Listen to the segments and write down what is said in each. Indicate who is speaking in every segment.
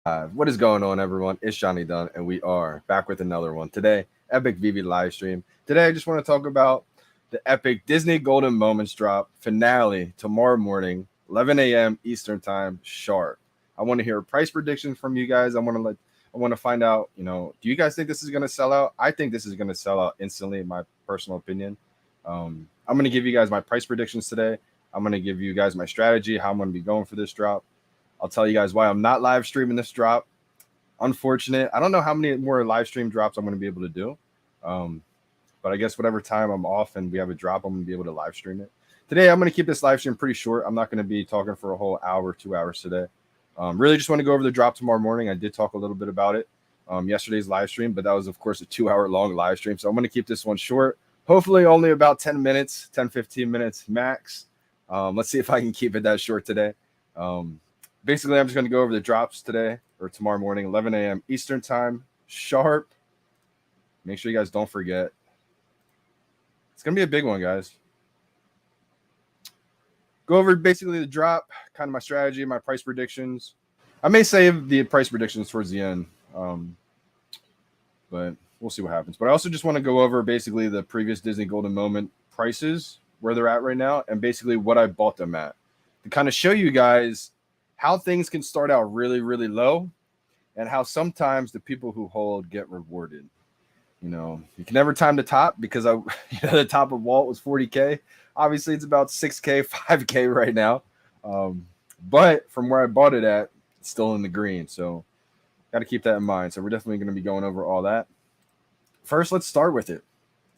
Speaker 1: What is going on, everyone? It's Johnny Dunn, and we are back with another one today. Epic Veve live stream. Today, I just want to talk about the epic Disney Golden Moments drop finale tomorrow morning, 11 a.m. Eastern Time sharp. I want to hear price predictions from you guys. I want to find out. Do you guys think this is going to sell out? I think this is going to sell out instantly, in my personal opinion. I'm going to give you guys my price predictions today. I'm going to give you guys my strategy, how I'm going to be going for this drop. I'll tell you guys why I'm not live streaming this drop. Unfortunate. I don't know how many more live stream drops I'm going to be able to do. Um, but I guess whatever time I'm off and we have a drop, I'm going to be able to live stream it. Today, I'm going to keep this live stream pretty short. I'm not going to be talking for a whole hour, 2 hours today. Really just want to go over the drop tomorrow morning. I did talk a little bit about it yesterday's live stream, but that was, of course, a 2 hour long live stream. So I'm going to keep this one short. Hopefully only about 10 minutes, 10, 15 minutes max. Let's see if I can keep it that short today. Basically, I'm just going to go over the drops today or tomorrow morning, 11 a.m. Eastern Time, sharp. Make sure you guys don't forget. It's going to be a big one, guys. Go over basically the drop, kind of my strategy, my price predictions. I may save the price predictions towards the end, but we'll see what happens. But I also just want to go over basically the previous Disney Golden Moment prices, where they're at right now, and basically what I bought them at to kind of show you guys how things can start out really, really low and how sometimes the people who hold get rewarded. You can never time the top because the top of Walt was 40K. Obviously, it's about 6K, 5K right now. But from where I bought it at, it's still in the green. So got to keep that in mind. So we're definitely going to be going over all that. First, let's start with it.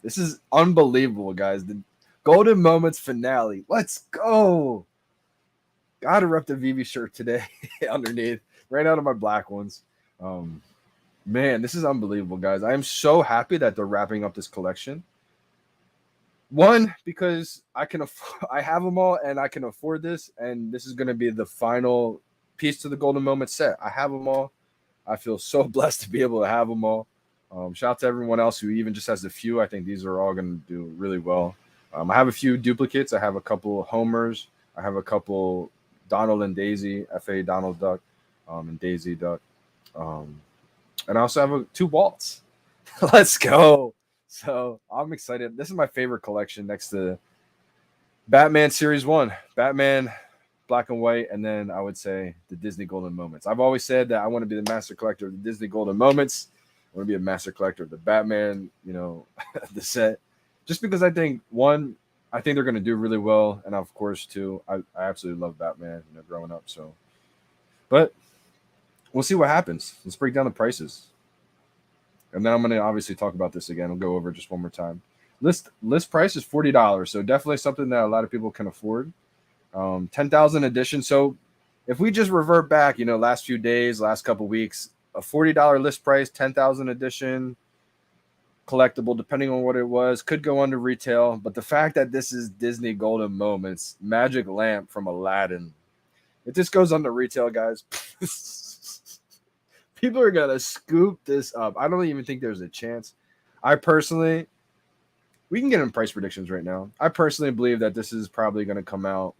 Speaker 1: This is unbelievable, guys. The Golden Moments finale. Let's go. Gotta rep the Veve shirt today underneath. Right out of my black ones. Man, this is unbelievable, guys. I am so happy that they're wrapping up this collection. One, because I have them all and I can afford this, and this is going to be the final piece to the Golden Moment set. I have them all. I feel so blessed to be able to have them all. Shout out to everyone else who even just has a few. I think these are all going to do really well. I have a few duplicates. I have a couple Homers. I have a couple Donald and Daisy, F.A. Donald Duck, and Daisy Duck. And I also have two Waltz. Let's go. So I'm excited. This is my favorite collection next to Batman Series 1. Batman, black and white, and then I would say the Disney Golden Moments. I've always said that I want to be the master collector of the Disney Golden Moments. I want to be a master collector of the Batman, the set. Just because I think, one, I think they're going to do really well. And of course, two, I absolutely love Batman, growing up. So, but we'll see what happens. Let's break down the prices. And then I'm going to obviously talk about this again. I'll go over just one more time. List price is $40. So definitely something that a lot of people can afford. 10,000 edition. So if we just revert back, last few days, last couple weeks, a $40 list price, 10,000 edition, collectible, depending on what it was, could go under retail. But the fact that this is Disney Golden Moments, magic lamp from Aladdin, if this goes under retail, guys, people are going to scoop this up. I don't even think there's a chance. We can get in price predictions right now. I personally believe that this is probably going to come out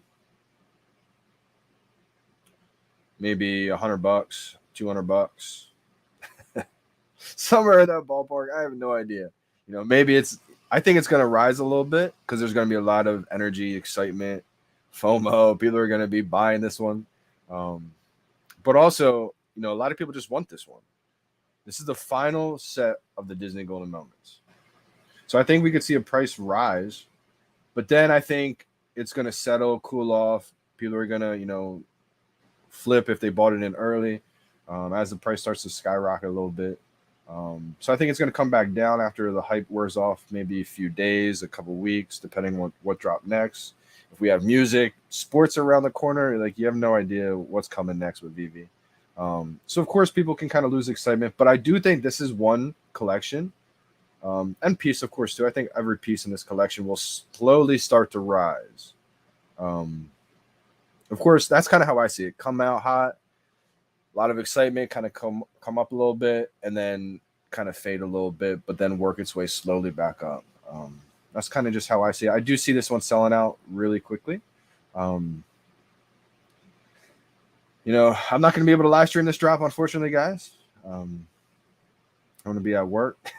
Speaker 1: maybe $100, $200, somewhere in that ballpark. I have no idea. Maybe I think it's going to rise a little bit because there's going to be a lot of energy, excitement, FOMO. People are going to be buying this one. But also, a lot of people just want this one. This is the final set of the Disney Golden Moments. So I think we could see a price rise, but then I think it's going to settle, cool off. People are going to, flip if they bought it in early as the price starts to skyrocket a little bit. So I think it's going to come back down after the hype wears off, maybe a few days, a couple weeks, depending on what dropped next. If we have music, sports around the corner, you have no idea what's coming next with Veve. So, of course, people can kind of lose excitement, but I do think this is one collection and piece, of course, too. I think every piece in this collection will slowly start to rise. Of course, that's kind of how I see it. Come out hot, a lot of excitement, kind of come up a little bit, and then kind of fade a little bit, but then work its way slowly back up. That's kind of just how I see it. I do see this one selling out really quickly. I'm not going to be able to live stream this drop, unfortunately, guys. I'm going to be at work.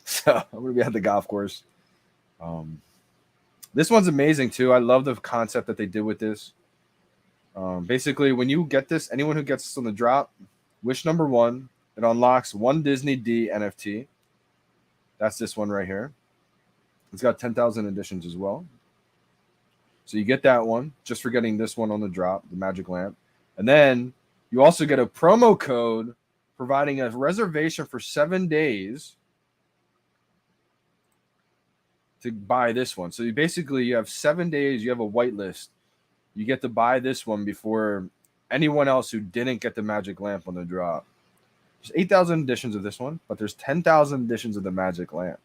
Speaker 1: So I'm going to be at the golf course. This one's amazing, too. I love the concept that they did with this. Basically, when you get this, anyone who gets this on the drop, wish number 1, it unlocks 1 Disney D NFT. That's this one right here. It's got 10,000 editions as well. So you get that one just for getting this one on the drop, the Magic Lamp. And then you also get a promo code providing a reservation for 7 days to buy this one. So you have 7 days, you have a whitelist. You get to buy this one before anyone else who didn't get the Magic Lamp on the drop. There's 8,000 editions of this one, but there's 10,000 editions of the Magic Lamp.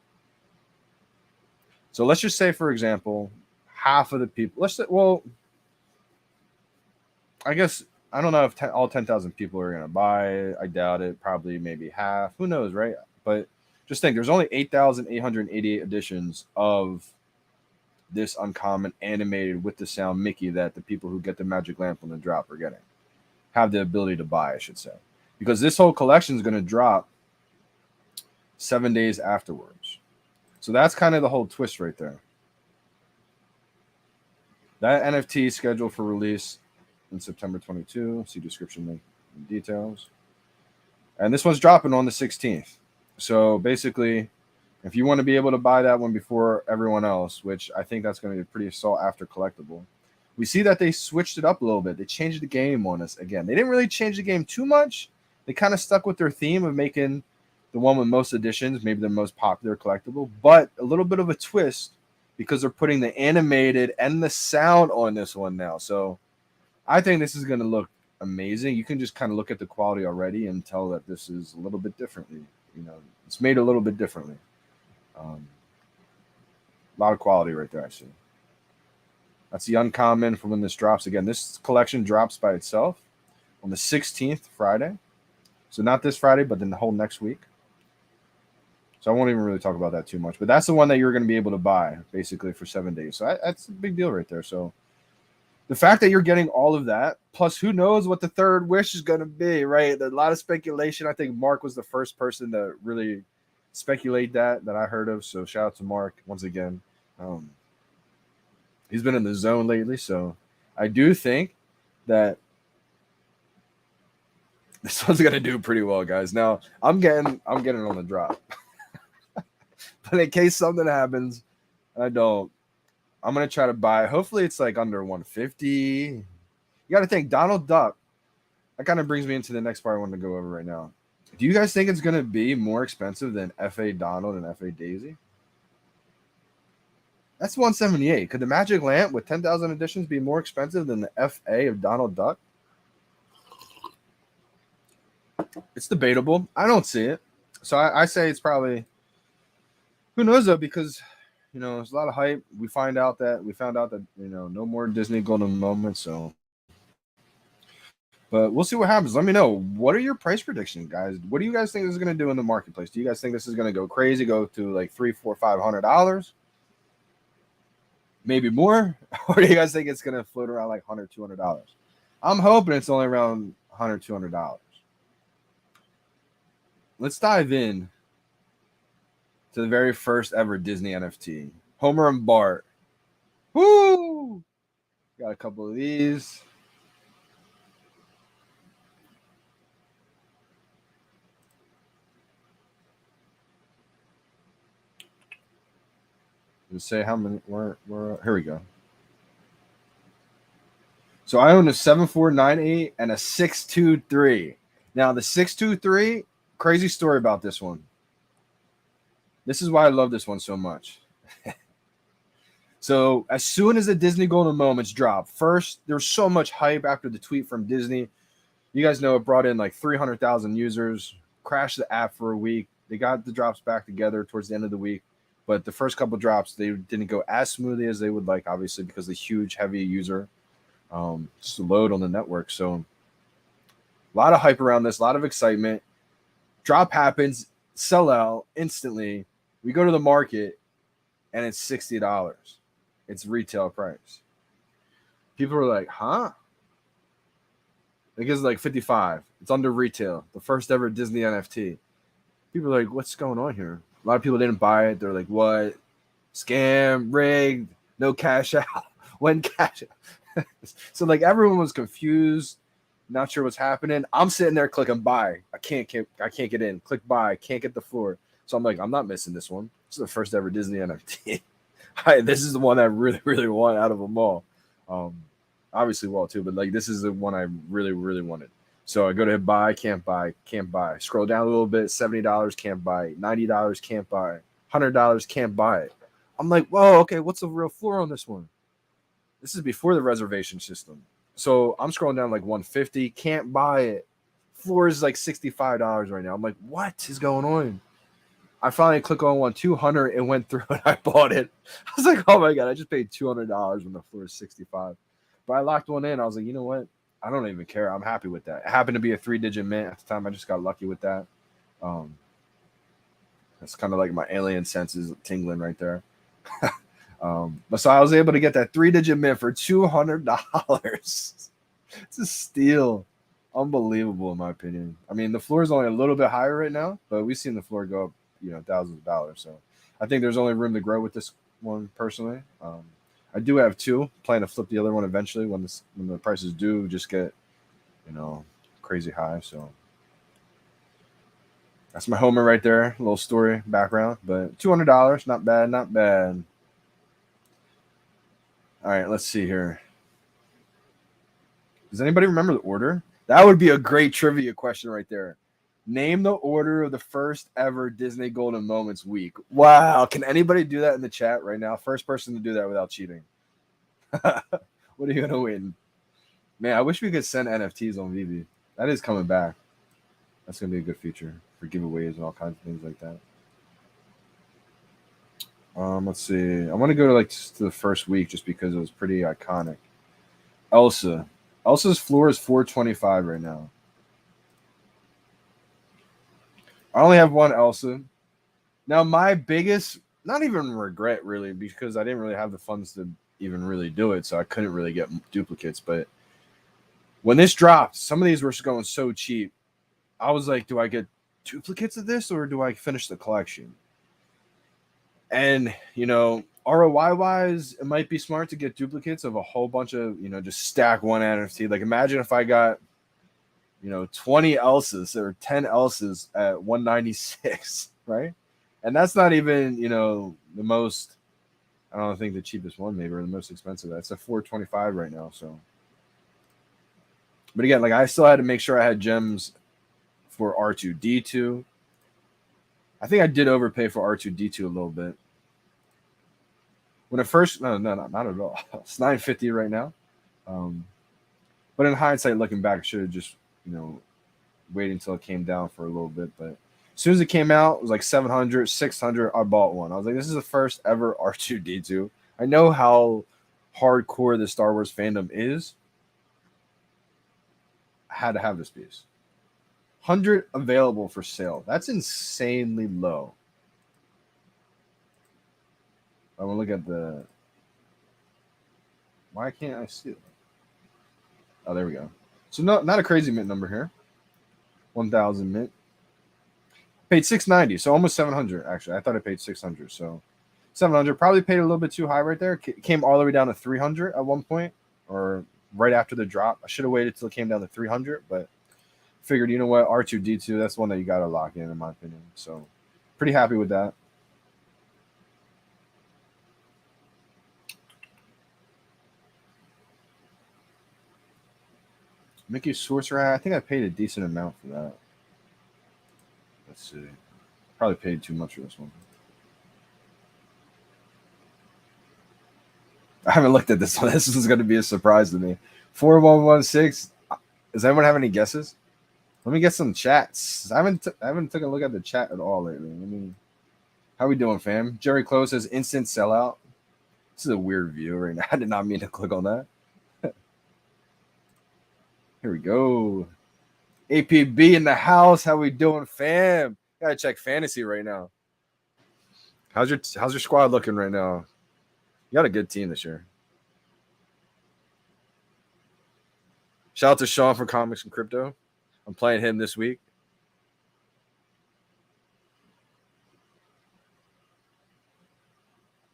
Speaker 1: So let's just say, for example, half of the people, I guess, I don't know if all 10,000 people are going to buy. I doubt it. Probably maybe half. Who knows, right? But just think, there's only 8,888 editions of this uncommon animated with the sound Mickey that the people who get the Magic Lamp on the drop are getting. Have the ability to buy, I should say. Because this whole collection is going to drop 7 days afterwards. So that's kind of the whole twist right there. That NFT is scheduled for release in September 22. See description link and details. And this one's dropping on the 16th. So basically, if you want to be able to buy that one before everyone else, which I think that's going to be a pretty sought after collectible, we see that they switched it up a little bit. They changed the game on us again. They didn't really change the game too much. They kind of stuck with their theme of making the one with most editions, maybe the most popular collectible, but a little bit of a twist because they're putting the animated and the sound on this one now. So I think this is going to look amazing. You can just kind of look at the quality already and tell that this is a little bit differently. It's made a little bit differently. A lot of quality right there, I see. That's the uncommon from when this drops. Again, this collection drops by itself on the 16th, Friday. So not this Friday, but then the whole next week. So I won't even really talk about that too much. But that's the one that you're going to be able to buy, basically, for 7 days. So that's a big deal right there. So the fact that you're getting all of that, plus who knows what the third wish is going to be, right? A lot of speculation. I think Mark was the first person to really speculate that I heard of. So shout out to Mark once again. He's been in the zone lately. So I do think that this one's going to do pretty well, guys. Now, I'm getting on the drop. But in case something happens, I'm going to try to buy. Hopefully, it's like under 150. You got to think, Donald Duck. That kind of brings me into the next part I want to go over right now. Do you guys think it's going to be more expensive than F.A. Donald and F.A. Daisy? That's 178. Could the Magic Lamp with 10,000 editions be more expensive than the F.A. of Donald Duck? It's debatable. I don't see it. So I say it's probably, who knows though, because there's a lot of hype. We found out that no more Disney golden moments. So, but we'll see what happens. Let me know. What are your price predictions, guys? What do you guys think this is going to do in the marketplace? Do you guys think this is going to go crazy, go to like $300, $400, $500, maybe more, or do you guys think it's going to float around like $100, $200? I'm hoping it's only around $100, $200. Let's dive in to the very first ever Disney NFT. Homer and Bart. Woo! Got a couple of these. Let's say how many. Where here we go. So I own a 7498 and a 623. Now the 623. Crazy story about this one. This is why I love this one so much. So as soon as the Disney Golden Moments dropped, first, there's so much hype after the tweet from Disney. You guys know it brought in like 300,000 users, crashed the app for a week. They got the drops back together towards the end of the week. But the first couple drops, they didn't go as smoothly as they would like, obviously, because the huge, heavy user load on the network. So a lot of hype around this, a lot of excitement. Drop happens, sell out instantly. We go to the market, and it's $60. It's retail price. People are like, huh? It gives like 55. It's under retail. The first ever Disney NFT. People are like, what's going on here? A lot of people didn't buy it. They're like, what? Scam, rigged, no cash out. When cash out. So like everyone was confused, not sure what's happening. I'm sitting there clicking buy. I can't get in. Click buy. Can't get the floor. So I'm like, I'm not missing this one. This is the first ever Disney NFT. This is the one I really, really want out of them all. Obviously Wall too, but like this is the one I really, really wanted. So I go to hit buy, can't buy, can't buy. Scroll down a little bit, $70, can't buy. $90, can't buy. $100, can't buy it. I'm like, whoa, okay, what's the real floor on this one? This is before the reservation system. So I'm scrolling down like 150, can't buy it. Floor is like $65 right now. I'm like, what is going on? I finally click on one, 200, and went through and I bought it. I was like, oh my God, I just paid $200 when the floor is 65. But I locked one in. I was like, you know what? I don't even care. I'm happy with that. It happened to be a 3-digit mint at the time. I just got lucky with that. That's kind of like my alien senses tingling right there. But so I was able to get that 3-digit mint for $200. It's a steal. Unbelievable in my opinion. I mean, the floor is only a little bit higher right now, but we've seen the floor go up, thousands of dollars. So I think there's only room to grow with this one personally. I do have two. Plan to flip the other one eventually when the prices do just get, crazy high. So that's my homer right there. A little story background, but $200, not bad, not bad. All right, let's see here. Does anybody remember the order? That would be a great trivia question right there. Name the order of the first ever Disney Golden Moments week. Wow. Can anybody do that in the chat right now? First person to do that without cheating. What are you going to win? Man, I wish we could send NFTs on Veve. That is coming back. That's going to be a good feature for giveaways and all kinds of things like that. Let's see. I want to go to the first week just because it was pretty iconic. Elsa's floor is 425 right now. I only have one Elsa. Now, my biggest, not even regret really, because I didn't really have the funds to even really do it, so I couldn't really get duplicates. But when this dropped, some of these were going so cheap. I was like, do I get duplicates of this or do I finish the collection? And, ROI-wise, it might be smart to get duplicates of a whole bunch of, just stack one NFT. Like, imagine if I got, 20 Elsas or 10 Elsas at 196, right? And that's not even, the most, I don't think the cheapest one maybe, or the most expensive. That's a 425 right now, so. But again, I still had to make sure I had gems for R2-D2. I think I did overpay for R2-D2 a little bit. When it first, no, not at all. It's 950 right now. But in hindsight, looking back, I should have just, waited until it came down for a little bit. But as soon as it came out, it was like 700, 600. I bought one. I was like, this is the first ever R2-D2. I know how hardcore the Star Wars fandom is. I had to have this piece. 100 available for sale. That's insanely low. I want to look at the. Why can't I see it? Oh, there we go. So not a crazy mint number here. 1,000 mint. Paid 690, so almost 700. Actually, I thought I paid 600. So 700. Probably paid a little bit too high right there. Came all the way down to 300 at one point, or right after the drop. I should have waited till it came down to 300, but figured, you know what, R2-D2, that's one that you got to lock in my opinion. So pretty happy with that. Mickey Sorcerer, I think I paid a decent amount for that. Let's see. Probably paid too much for this one. I haven't looked at this one. This is going to be a surprise to me. 4116. Does anyone have any guesses? Let me get some chats. I haven't taken a look at the chat at all lately. How we doing, fam? Jerry Close says instant sellout. This is a weird view right now. I did not mean to click on that. Here we go. APB in the house. How we doing, fam? Gotta check fantasy right now. How's your squad looking right now? You got a good team this year. Shout out to Sean for Comics and Crypto. I'm playing him this week.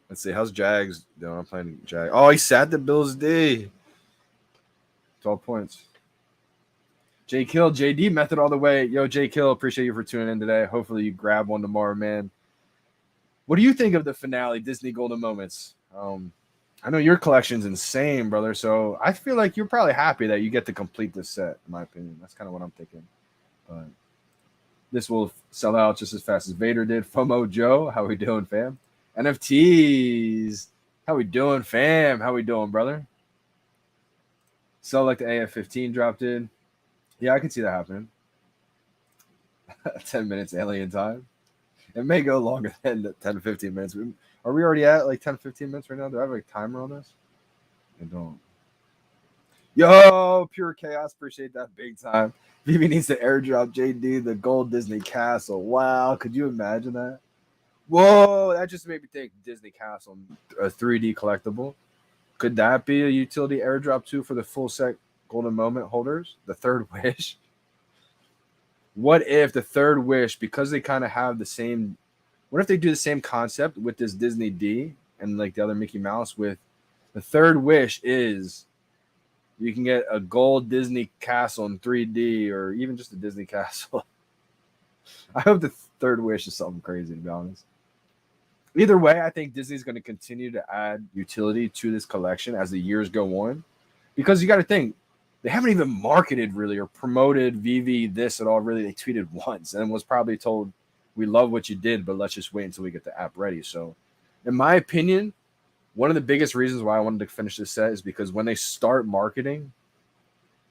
Speaker 1: Let's see. How's Jags doing? I'm playing Jag. Oh, he sat the Bills D. 12 points. J Kill, JD method all the way. Yo, J Kill, appreciate you for tuning in today. Hopefully you grab one tomorrow, man. What do you think of the finale, Disney Golden Moments? I know your collection's insane, brother. So I feel like you're probably happy that you get to complete this set, in my opinion. That's kind of what I'm thinking. But this will sell out just as fast as Vader did. FOMO Joe, how we doing, fam? NFTs, how we doing, fam? How we doing, brother? So like the AF-15 dropped in. Yeah, I can see that happening. 10 minutes alien time. It may go longer than 10 to 15 minutes. Are we already at like 10, 15 minutes right now? Do I have a timer on this? I don't. Yo, Pure Chaos. Appreciate that big time. Veve needs to airdrop JD the gold Disney Castle. Wow. Could you imagine that? Whoa. That just made me think Disney Castle, a 3D collectible. Could that be a utility airdrop too for the full set Golden Moment holders? The third wish? What if the third wish, because they kind of have the same, what if they do the same concept with this Disney D and like the other Mickey Mouse with the third wish is you can get a gold Disney castle in 3D or even just a Disney castle. I hope the third wish is something crazy, to be honest. Either way, I think Disney's going to continue to add utility to this collection as the years go on, because you got to think, they haven't even marketed really or promoted Veve this at all. Really, they tweeted once and was probably told, "We love what you did, but let's just wait until we get the app ready." So, in my opinion, one of the biggest reasons why I wanted to finish this set is because when they start marketing,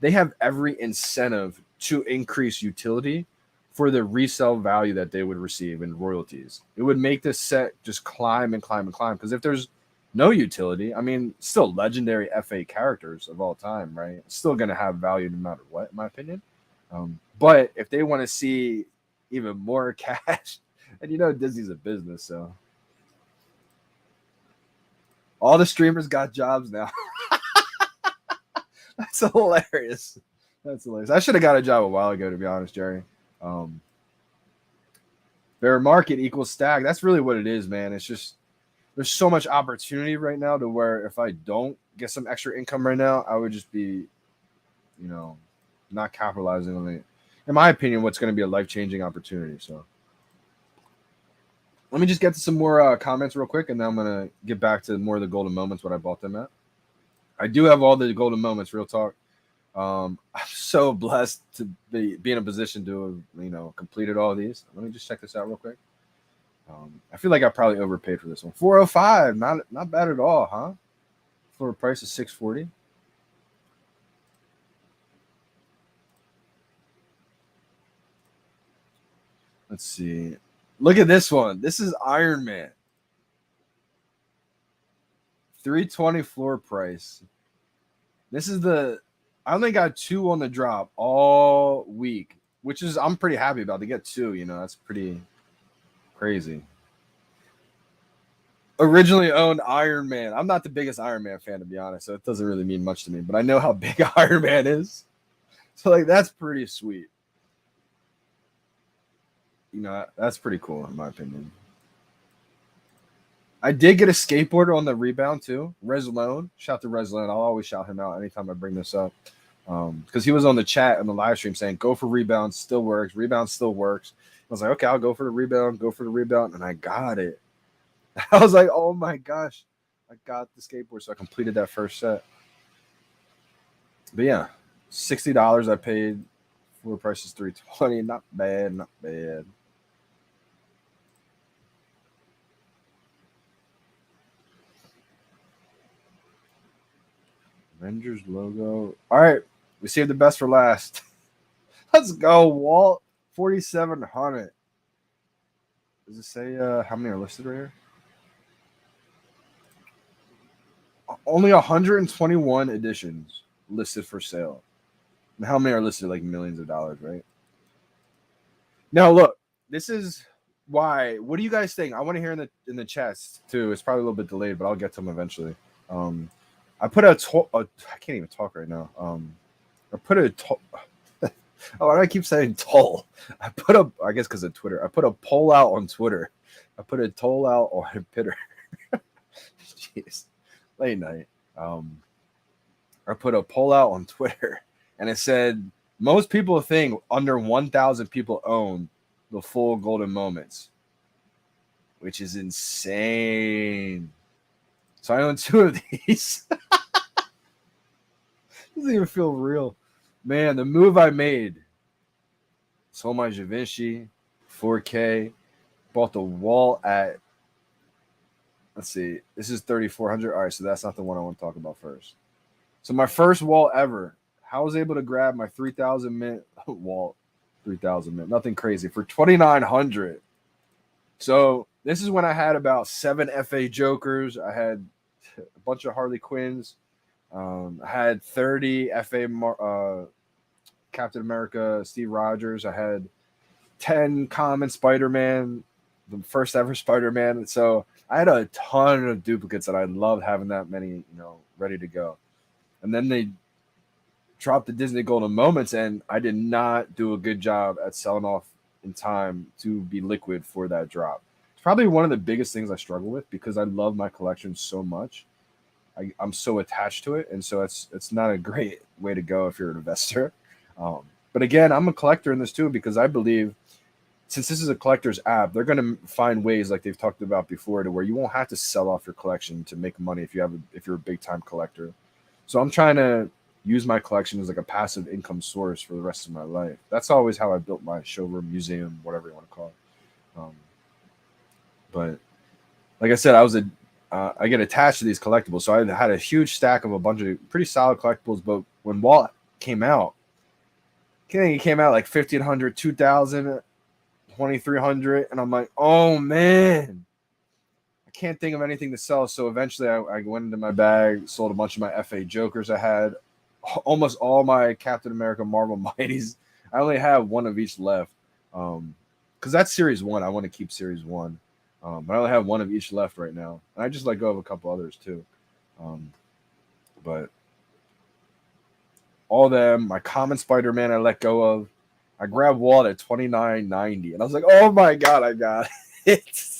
Speaker 1: they have every incentive to increase utility for the resale value that they would receive in royalties. It would make this set just climb and climb and climb. Because if there's no utility, I mean, still legendary FA characters of all time, right? It's still going to have value no matter what, in my opinion. But if they want to see even more cash, and you know Disney's a business, so all the streamers got jobs now. That's hilarious. That's hilarious. I should have got a job a while ago, to be honest, Jerry. Bear market equals stag. That's really what it is, man. It's just there's so much opportunity right now to where if I don't get some extra income right now, I would just be, you know, not capitalizing on it. In my opinion, what's going to be a life-changing opportunity. So let me just get to some more comments real quick, and then I'm going to get back to more of the golden moments, what I bought them at. I do have all the golden moments, real talk. I'm so blessed to be in a position to have, you know, completed all of these. Let me just check this out real quick. I feel like I probably overpaid for this one. 405, not bad at all, huh? For a price of 640. Let's see. Look at this one. This is Iron Man. 320 floor price. This is I only got 2 on the drop all week, which is I'm pretty happy about. To get 2, you know, that's pretty crazy. Originally owned Iron Man. I'm not the biggest Iron Man fan, to be honest, so it doesn't really mean much to me, but I know how big Iron Man is. So, like, that's pretty sweet. You know, that's pretty cool, in my opinion. I did get a skateboarder on the rebound, too. Reslone. Shout to Reslone. I'll always shout him out anytime I bring this up. Because he was on the chat on the live stream saying, go for rebound, still works. Rebound still works. I was like, okay, I'll go for the rebound, and I got it. I was like, oh my gosh, I got the skateboard, so I completed that first set. But yeah, $60 I paid. Floor price is $320. Not bad, not bad. Avengers logo. All right, we saved the best for last. Let's go, Walt. 4,700. Does it say how many are listed right here? Only 121 editions listed for sale. And how many are listed? Like millions of dollars, right? Now, look, this is why. What do you guys think? I want to hear in the chats too. It's probably a little bit delayed, but I'll get to them eventually. I put I can't even talk right now. I put a oh, why do I keep saying toll? I guess because of Twitter. I put a poll out on Twitter. I put a toll out on Twitter. Jeez, late night. I put a poll out on Twitter, and it said most people think under 1,000 people own the full golden moments, which is insane. So I own 2 of these. Doesn't even feel real. Man, the move I made. Sold my Givenchy, 4K. Bought the wall at, let's see, this is 3,400. All right, so that's not the one I want to talk about first. So my first wall ever. I was able to grab my 3,000 mint wall, 3,000 mint, nothing crazy, for 2,900. So this is when I had about 7 FA Jokers. I had a bunch of Harley Quinns. I had 30 FA Captain America, Steve Rogers. I had 10 common Spider-Man, the first ever Spider-Man. So I had a ton of duplicates that I loved having that many, ready to go. And then they dropped the Disney Golden Moments, and I did not do a good job at selling off in time to be liquid for that drop. It's probably one of the biggest things I struggle with because I love my collection so much. I'm so attached to it, and so it's not a great way to go if you're an investor. But again, I'm a collector in this too because I believe since this is a collector's app, they're going to find ways like they've talked about before to where you won't have to sell off your collection to make money if you're a big time collector. So I'm trying to use my collection as like a passive income source for the rest of my life. That's always how I built my showroom, museum, whatever you want to call it. But like I said, I get attached to these collectibles. So I had a huge stack of a bunch of pretty solid collectibles. But when Walt came out, I think it came out like 1,500, 2,000, 2,300. And I'm like, oh, man. I can't think of anything to sell. So eventually I went into my bag, sold a bunch of my FA Jokers I had. Almost all my Captain America Marvel Mighties. I only have one of each left. Because that's Series 1. I want to keep Series 1. But I only have one of each left right now. And I just let go of a couple others too. But all them, my common Spider-Man I let go of. I grabbed Walt at $29.90. And I was like, oh my God, I got it.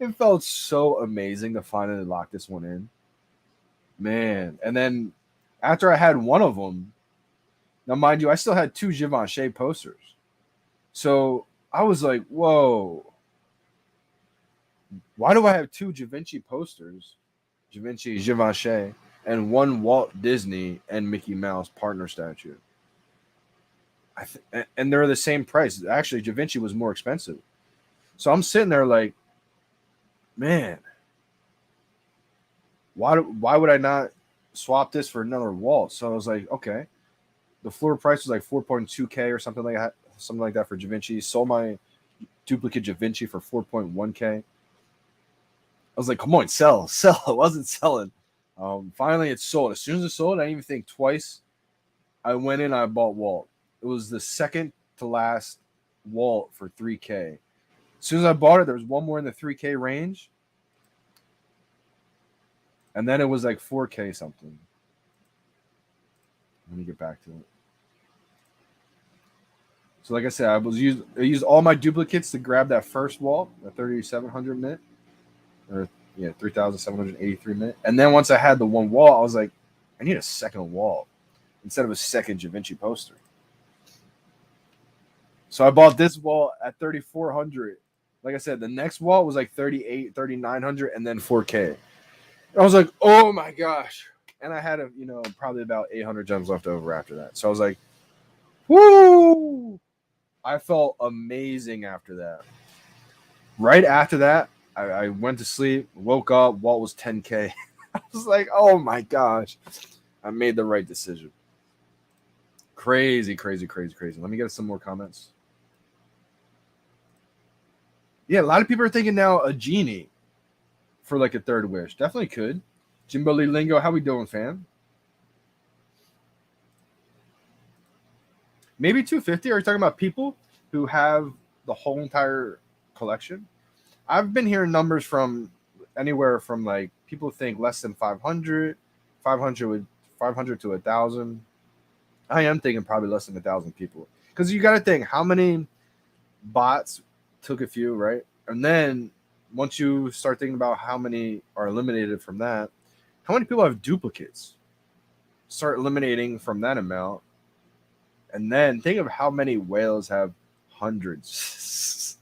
Speaker 1: It felt so amazing to finally lock this one in. Man. And then after I had one of them, now mind you, I still had 2 Givenchy posters. So I was like, whoa. Why do I have 2 Givenchy posters, Givenchy, and 1 Walt Disney and Mickey Mouse partner statue? And they're the same price. Actually, Givenchy was more expensive. So I'm sitting there like, man, why would I not swap this for another Walt? So I was like, okay. The floor price was like 4.2K or something like that for Givenchy. Sold my duplicate Givenchy for 4.1K. I was like, come on, sell. It wasn't selling. Finally, it sold. As soon as it sold, I didn't even think twice. I went in, I bought Walt. It was the second to last Walt for 3K. As soon as I bought it, there was one more in the 3K range. And then it was like 4K something. Let me get back to it. So like I said, I used all my duplicates to grab that first Walt, the 3,700 mint. Or 3,783 mint. And then once I had the one Walt, I was like, I need a second Walt instead of a second Givenchy poster. So I bought this Walt at 3,400. Like I said, the next Walt was like 3,800, 3,900, and then 4K. I was like, oh my gosh. And I had probably about 800 gems left over after that. So I was like, woo! I felt amazing after that. Right after that, I went to sleep, woke up, Walt was 10K. I was like, oh my gosh. I made the right decision. Crazy. Let me get some more comments. Yeah, a lot of people are thinking now a genie for like a third wish. Definitely could. Jimbo Lee Lingo, how we doing, fam? Maybe 250. Are you talking about people who have the whole entire collection? I've been hearing numbers from anywhere from like people think less than 500 to 1,000. I am thinking probably less than 1,000 people, because you got to think how many bots took a few, right? And then once you start thinking about how many are eliminated from that, how many people have duplicates? Start eliminating from that amount, and then think of how many whales have hundreds.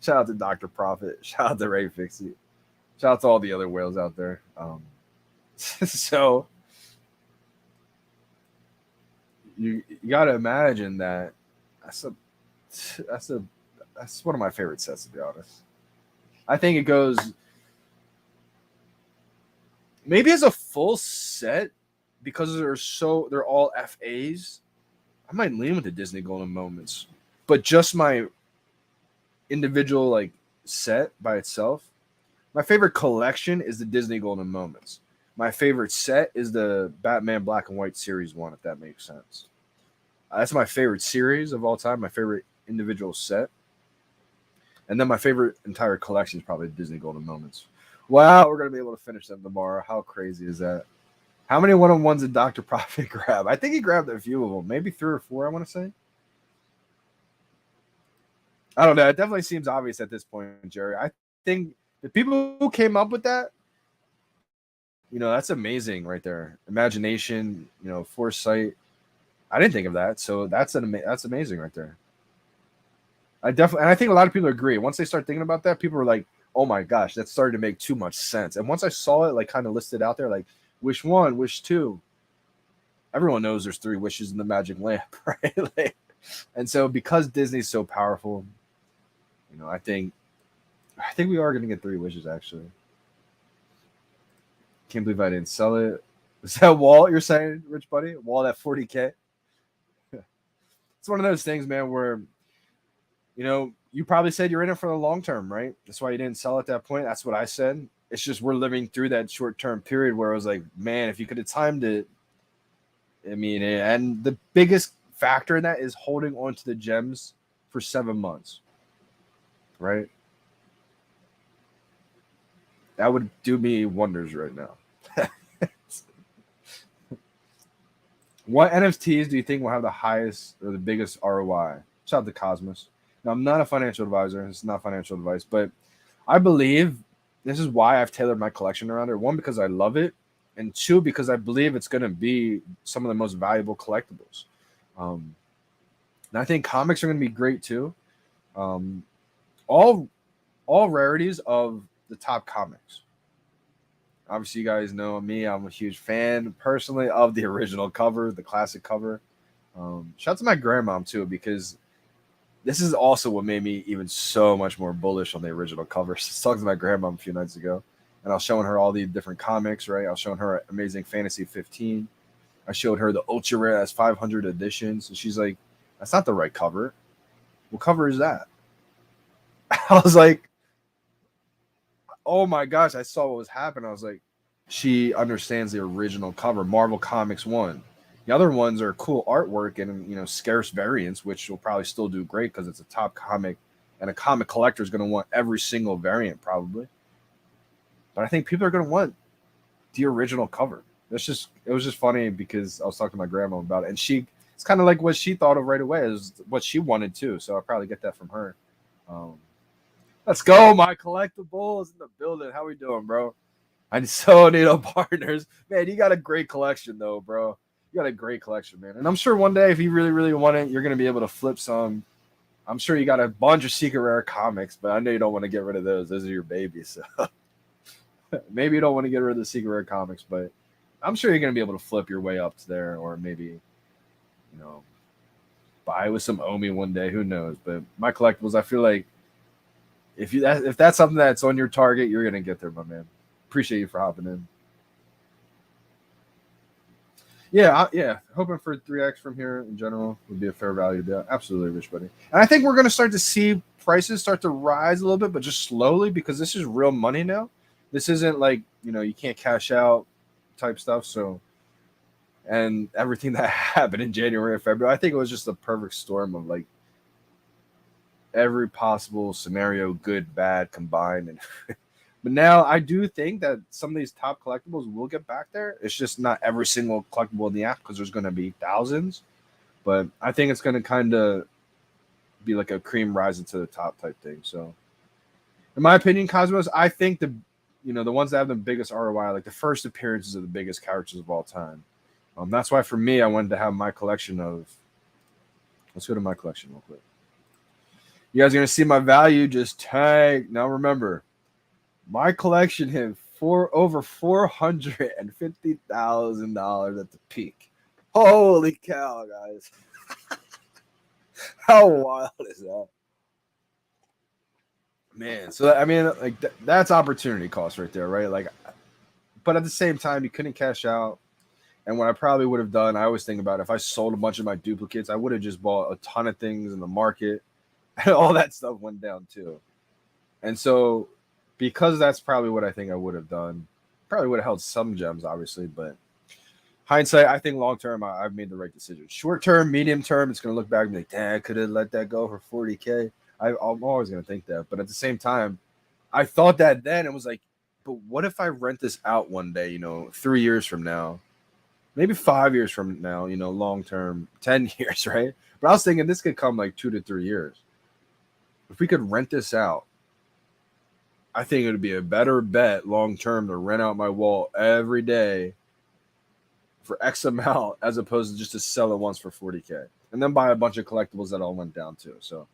Speaker 1: Shout out to Dr. Prophet. Shout out to Ray Fixie. Shout out to all the other whales out there. So you got to imagine that that's one of my favorite sets, to be honest. I think it goes maybe as a full set, because they're all FAs. I might lean with the Disney Golden Moments, but just my individual like set by itself. My favorite collection is the Disney Golden Moments. My favorite set is the Batman Black and White Series 1, if that makes sense. That's my favorite series of all time, my favorite individual set. And then my favorite entire collection is probably Disney Golden Moments. Wow, we're going to be able to finish them tomorrow. How crazy is that? How many one-on-ones did Dr. Prophet grab? I think he grabbed a few of them. Maybe 3 or 4, I want to say. I don't know. It definitely seems obvious at this point, Jerry. I think the people who came up with that, that's amazing right there. Imagination, foresight. I didn't think of that, so that's amazing right there. I think a lot of people agree. Once they start thinking about that, people are like, "Oh my gosh, that started to make too much sense." And once I saw it, like, kind of listed out there, like, wish 1, wish 2. Everyone knows there's 3 wishes in the magic lamp, right? And so because Disney's so powerful, I think we are going to get 3 wishes, actually. Can't believe I didn't sell it. Is that Walt you're saying, Rich Buddy? Walt at 40K? It's one of those things, man, where, you probably said you're in it for the long term, right? That's why you didn't sell at that point. That's what I said. It's just we're living through that short-term period where I was like, man, if you could have timed it, and the biggest factor in that is holding on to the gems for 7 months, right? That would do me wonders right now. What NFTs do you think will have the highest or the biggest ROI? Shout out to Cosmos. Now, I'm not a financial advisor. It's not financial advice, but I believe this is why I've tailored my collection around it. 1, because I love it, and 2, because I believe it's going to be some of the most valuable collectibles. And I think comics are going to be great too. All rarities of the top comics. Obviously, you guys know me. I'm a huge fan, personally, of the original cover, the classic cover. Shout out to my grandmom, too, because this is also what made me even so much more bullish on the original cover. I was talking to my grandmom a few nights ago, and I was showing her all the different comics, right? I was showing her Amazing Fantasy 15. I showed her the Ultra Rare as 500 editions, and she's like, that's not the right cover. What cover is that? I was like, oh my gosh, I saw what was happening. I was like, she understands the original cover, Marvel Comics 1. The other ones are cool artwork and, scarce variants, which will probably still do great because it's a top comic, and a comic collector is going to want every single variant probably. But I think people are going to want the original cover. It was just funny because I was talking to my grandma about it, and it's kind of like what she thought of right away is what she wanted too. So I'll probably get that from her. Let's go, my collectibles in the building. How we doing, bro? I so need partners. Man, you got a great collection, though, bro. You got a great collection, man. And I'm sure one day, if you really, really want it, you're going to be able to flip some. I'm sure you got a bunch of secret rare comics, but I know you don't want to get rid of those. Those are your babies. So maybe you don't want to get rid of the secret rare comics, but I'm sure you're going to be able to flip your way up to there, or maybe, buy with some Omi one day. Who knows? But my collectibles, I feel like if that's something that's on your target, you're going to get there, my man. Appreciate you for hopping in. Yeah, hoping for 3x from here in general would be a fair value deal. Absolutely, Rich Buddy. And I think we're going to start to see prices start to rise a little bit, but just slowly, because this is real money now. This isn't like, you can't cash out type stuff. So, and everything that happened in January and February, I think it was just a perfect storm of like every possible scenario, good, bad, combined. And But now I do think that some of these top collectibles will get back there. It's just not every single collectible in the app because there's going to be thousands. But I think it's going to kind of be like a cream rising to the top type thing. So, in my opinion, Cosmos, I think the ones that have the biggest ROI, like the first appearances of the biggest characters of all time. That's why for me, I wanted to have my collection of. Let's go to my collection real quick. You guys are gonna see my value just tank. Now remember, my collection hit over $450,000 at the peak. Holy cow, guys! How wild is that? Man, so I mean, like that's opportunity cost right there, right? Like, but at the same time, you couldn't cash out. And what I probably would have done, I always think about if I sold a bunch of my duplicates, I would have just bought a ton of things in the market, and all that stuff went down too. And so, because that's probably what I think I would have done, probably would have held some gems, obviously, but hindsight, I think long term, I've made the right decision. Short term, medium term, it's going to look back and be like, damn, I could have let that go for 40K. I'm always going to think that. But at the same time, I thought that then. It was like, but what if I rent this out one day, 3 years from now, maybe 5 years from now, long term, 10 years, right? But I was thinking this could come like 2 to 3 years. If we could rent this out, I think it would be a better bet long term to rent out my wall every day for X amount as opposed to just to sell it once for 40K and then buy a bunch of collectibles that all went down too. So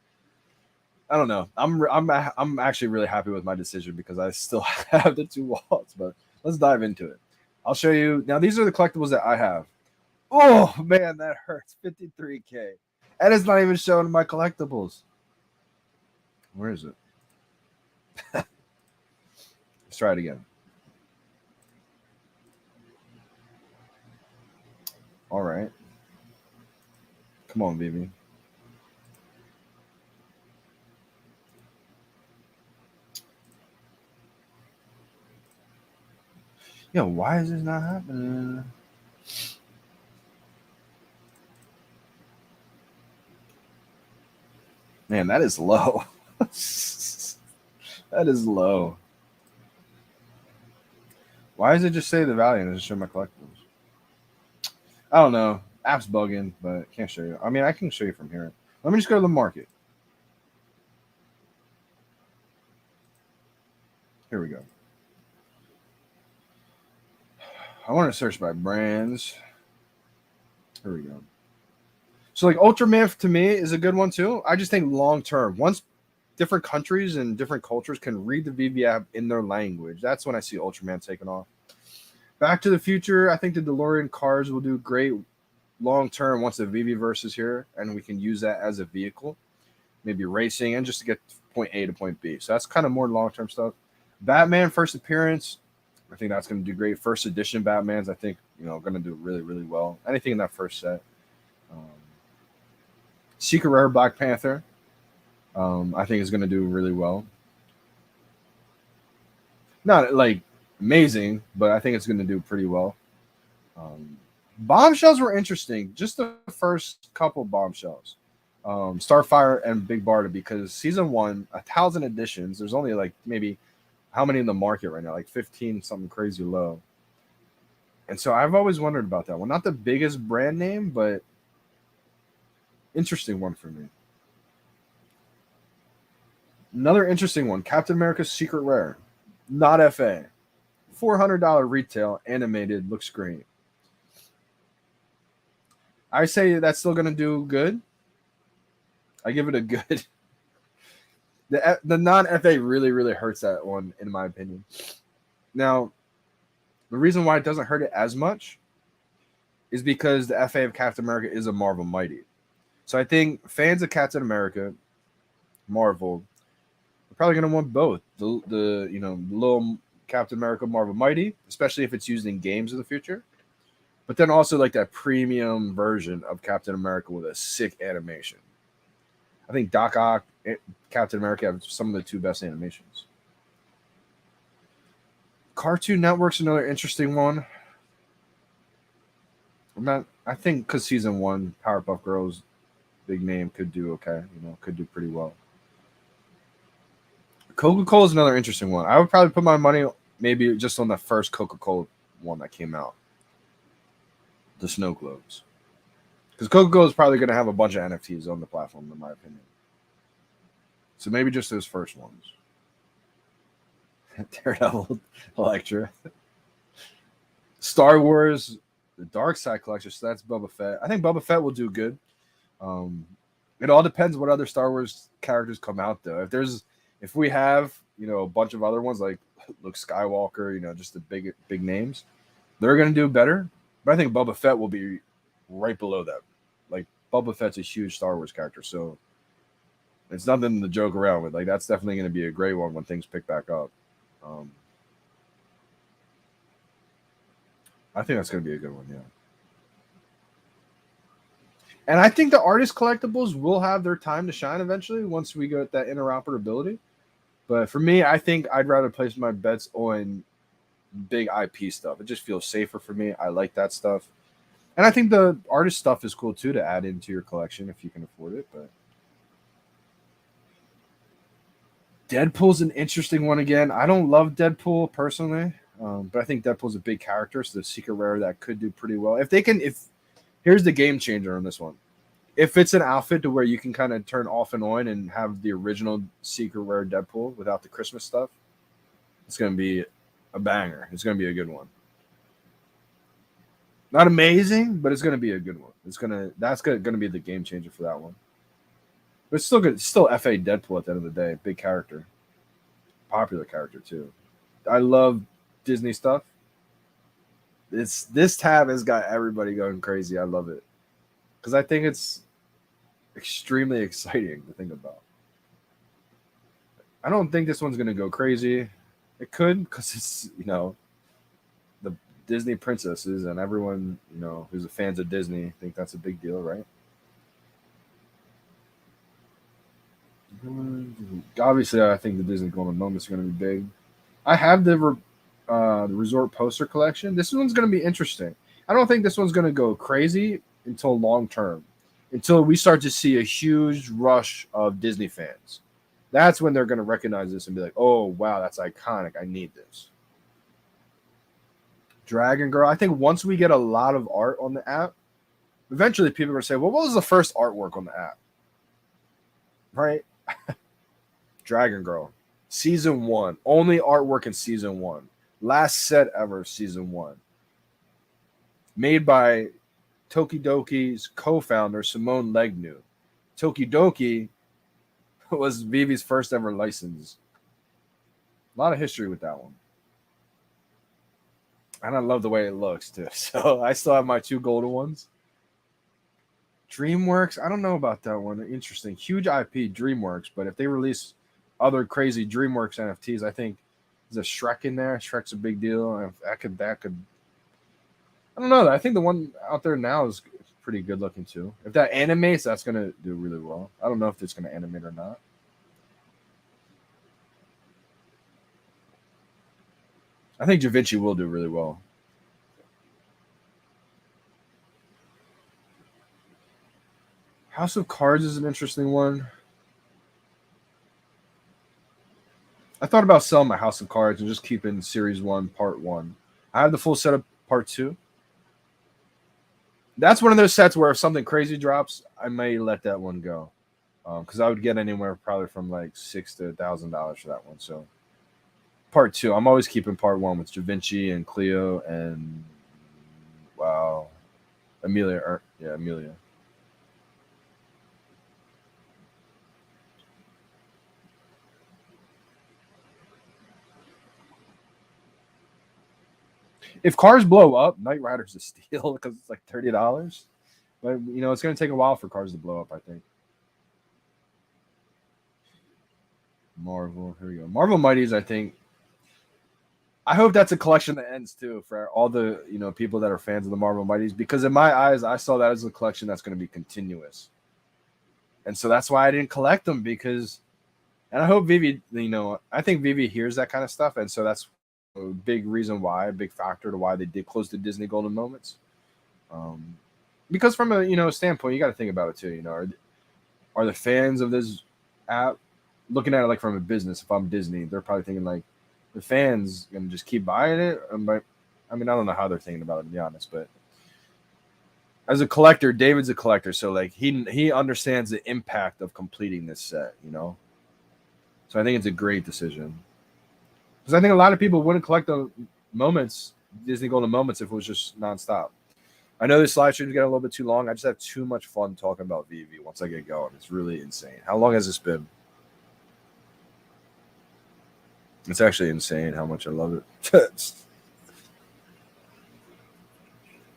Speaker 1: I don't know. I'm actually really happy with my decision because I still have the 2 walls, but let's dive into it. I'll show you now. These are the collectibles that I have. Oh man, that hurts. 53K, and it's not even showing my collectibles. Where is it? Let's try it again. All right. Come on, Veve. Yo, why is this not happening? Man, that is low. That is low. Why does it just say the value and it doesn't show my collectibles? I don't know. App's bugging, but can't show you. I mean, I can show you from here. Let me just go to the market. Here we go. I want to search by brands. Here we go. So like Ultraman to me is a good one too. I just think long term, once different countries and different cultures can read the Veve app in their language, that's when I see Ultraman taking off. Back to the Future, I think the DeLorean cars will do great long term once the Veveverse is here and we can use that as a vehicle, maybe racing and just to get point A to point B. So that's kind of more long term stuff. Batman first appearance, I think that's going to do great. First edition Batman's, I think, going to do really, really well. Anything in that first set. Secret Rare Black Panther, I think is going to do really well. Not like amazing, but I think it's going to do pretty well. Bombshells were interesting. Just the first couple bombshells. Starfire and Big Barda, because season 1, 1,000 editions. There's only like maybe how many in the market right now? Like 15, something crazy low. And so I've always wondered about that one. Not the biggest brand name, but interesting one for me. Another interesting one, Captain America's Secret Rare. Not FA. $400 retail, animated, looks great. I say that's still going to do good. I give it a good. The non-FA really, really hurts that one, in my opinion. Now, the reason why it doesn't hurt it as much is because the FA of Captain America is a Marvel Mighty. So I think fans of Captain America, Marvel, are probably going to want both. The little Captain America Marvel Mighty, especially if it's used in games in the future. But then also like that premium version of Captain America with a sick animation. I think Doc Ock and Captain America have some of the 2 best animations. Cartoon Network's another interesting one. I think because season 1, Powerpuff Girls, big name, could do okay. Could do pretty well. Coca-Cola is another interesting one. I would probably put my money maybe just on the first Coca-Cola one that came out, the snow globes, because Coca-Cola is probably going to have a bunch of NFTs on the platform, in my opinion. So maybe just those first ones. Daredevil, Electra, Star Wars, the Dark Side collection. So that's Boba Fett. I think Boba Fett will do good. It all depends what other Star Wars characters come out though. If we have a bunch of other ones like Luke Skywalker, just the big names, they're gonna do better. But I think Boba Fett will be right below that. Like Boba Fett's a huge Star Wars character, so it's nothing to joke around with. Like that's definitely gonna be a great one when things pick back up. I think that's gonna be a good one, yeah. And I think the artist collectibles will have their time to shine eventually once we get that interoperability. But for me, I think I'd rather place my bets on big IP stuff. It just feels safer for me. I like that stuff. And I think the artist stuff is cool too to add into your collection if you can afford it. But Deadpool's an interesting one again. I don't love Deadpool personally, but I think Deadpool's a big character, so the secret rare that could do pretty well. Here's the game changer on this one. If it's an outfit to where you can kind of turn off and on and have the original secret rare Deadpool without the Christmas stuff, it's going to be a banger. It's going to be a good one. Not amazing, but it's going to be a good one. That's going to be the game changer for that one. But it's still good. It's still FA Deadpool at the end of the day. Big character. Popular character too. I love Disney stuff. This tab has got everybody going crazy. I love it because I think it's extremely exciting to think about. I don't think this one's gonna go crazy. It could because it's the Disney princesses and everyone who's a fans of Disney think that's a big deal, right? Obviously, I think the Disney Golden Moments are gonna be big. I have the resort poster collection. This one's going to be interesting. I don't think this one's going to go crazy until long term, until we start to see a huge rush of Disney fans. That's when they're going to recognize this and be like, oh, wow, that's iconic. I need this. Dragon Girl. I think once we get a lot of art on the app, eventually people are going to say, well, what was the first artwork on the app? Right? Dragon Girl. Season 1. Only artwork in Season 1. Last set ever, Season 1. Made by Tokidoki's co-founder, Simone Legnu. Tokidoki was Veve's first ever license. A lot of history with that one. And I love the way it looks, too. So I still have my 2 golden ones. DreamWorks, I don't know about that one. Interesting. Huge IP, DreamWorks. But if they release other crazy DreamWorks NFTs, I think there's a Shrek in there. Shrek's a big deal. That could. I don't know. I think the one out there now is pretty good looking too. If that animates, that's gonna do really well. I don't know if it's gonna animate or not. I think Da Vinci will do really well. House of Cards is an interesting one. I thought about selling my House of Cards and just keeping Series 1, Part 1. I have the full set of Part 2. That's one of those sets where if something crazy drops, I may let that one go. Because I would get anywhere probably from like $600 to $1,000 for that one. So Part 2, I'm always keeping Part 1 with Da Vinci and Cleo and Amelia. Amelia. If cars blow up, Knight Rider's a steal because it's like $30. But it's going to take a while for cars to blow up, I think. Marvel, here we go. Marvel Mighties, I think. I hope that's a collection that ends too for all the people that are fans of the Marvel Mighties, because in my eyes, I saw that as a collection that's going to be continuous. And so that's why I didn't collect them and I hope Veve, I think Veve hears that kind of stuff. And so that's a big reason why, a big factor to why they did close the Disney Golden Moments. Because from a standpoint, you got to think about it too. Are the fans of this app looking at it like from a business. If I'm Disney, they're probably thinking like the fans gonna just keep buying it. I mean, I don't know how they're thinking about it, to be honest. But as a collector, David's a collector, so like he understands the impact of completing this set, you know. So I think it's a great decision because I think a lot of people wouldn't collect the moments, Disney Golden moments, if it was just nonstop. I know this live stream is getting a little bit too long. I just have too much fun talking about Veve once I get going. It's really insane. How long has this been? It's actually insane how much I love it.